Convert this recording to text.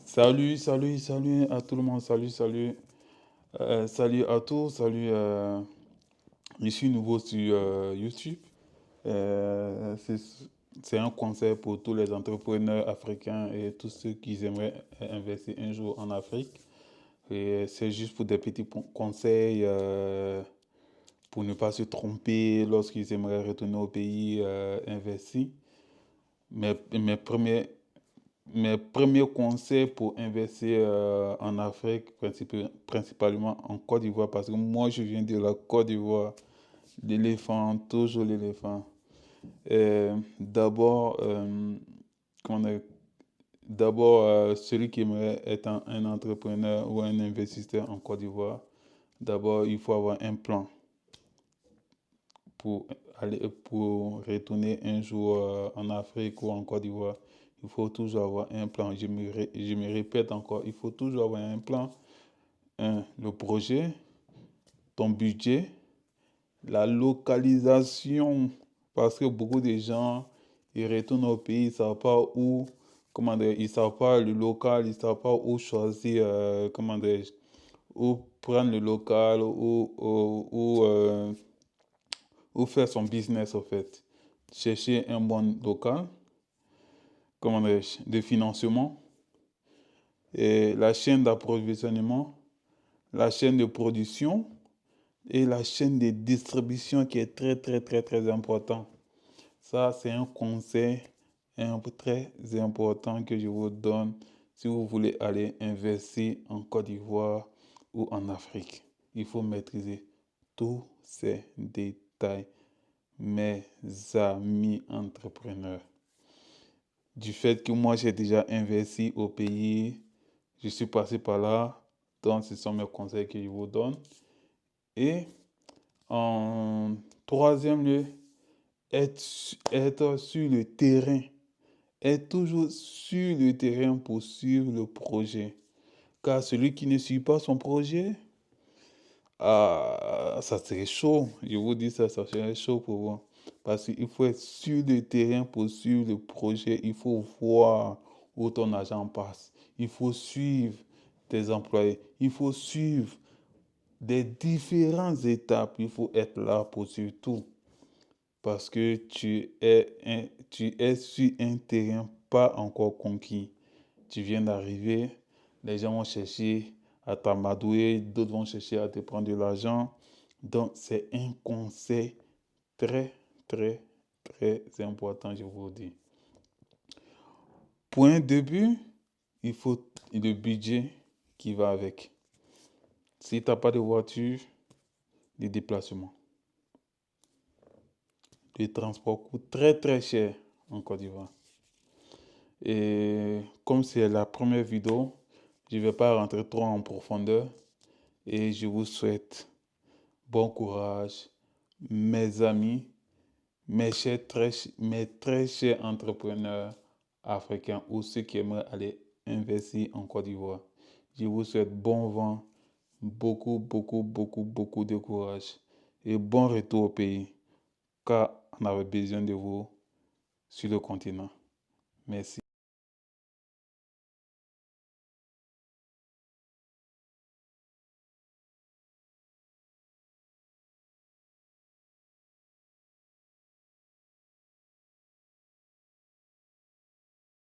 Salut à tout le monde, salut à tous, je suis nouveau sur YouTube. Euh, c'est, c'est un conseil pour tous les entrepreneurs africains et tous ceux qui aimeraient investir un jour en Afrique. Et c'est juste pour des petits conseils pour ne pas se tromper lorsqu'ils aimeraient retourner au pays investi. Mes premiers Mes premiers conseils pour investir en Afrique, principalement en Côte d'Ivoire, parce que moi je viens de la Côte d'Ivoire, l'éléphant, toujours l'éléphant. D'abord, comment dire, celui qui aimerait être un entrepreneur ou un investisseur en Côte d'Ivoire, d'abord il faut avoir un plan pour pour retourner un jour en Afrique ou en Côte d'Ivoire. Il faut toujours avoir un plan. Je me répète encore, il faut toujours avoir un plan. Le projet, ton budget, la localisation. Parce que beaucoup de gens, ils retournent au pays, ils ne savent pas où, comment dire, ils ne savent pas le local, ils ne savent pas où choisir, comment dire, où prendre le local, où faire son business, en fait. Chercher un bon local, comment dire, de financement, et la chaîne d'approvisionnement, la chaîne de production et la chaîne de distribution qui est très, très, très, très important. Ça, c'est un conseil très important que je vous donne si vous voulez aller investir en Côte d'Ivoire ou en Afrique. Il faut maîtriser tous ces détails, mes amis entrepreneurs. Du fait que moi, j'ai déjà investi au pays, je suis passé par là, donc ce sont mes conseils que je vous donne. Et en troisième lieu, être sur le terrain. Être toujours sur le terrain pour suivre le projet. Car celui qui ne suit pas son projet, ça serait chaud. Je vous dis ça, ça serait chaud pour vous. Parce qu'il faut être sur le terrain pour suivre le projet. Il faut voir où ton argent passe. Il faut suivre tes employés. Il faut suivre des différentes étapes. Il faut être là pour suivre tout. Parce que tu es sur un terrain pas encore conquis. Tu viens d'arriver, les gens vont chercher à t'amadouer, d'autres vont chercher à te prendre de l'argent. Donc, c'est un conseil très, très, très important, je vous dis. Point de but, il faut le budget qui va avec. Si tu n'as pas de voiture, les déplacements. Le transport coûte très, très cher en Côte d'Ivoire. Et comme c'est la première vidéo, je ne vais pas rentrer trop en profondeur et je vous souhaite bon courage, mes amis, mes très chers entrepreneurs africains ou ceux qui aimeraient aller investir en Côte d'Ivoire. Je vous souhaite bon vent, beaucoup, beaucoup, beaucoup, beaucoup de courage et bon retour au pays car on avait besoin de vous sur le continent. Merci.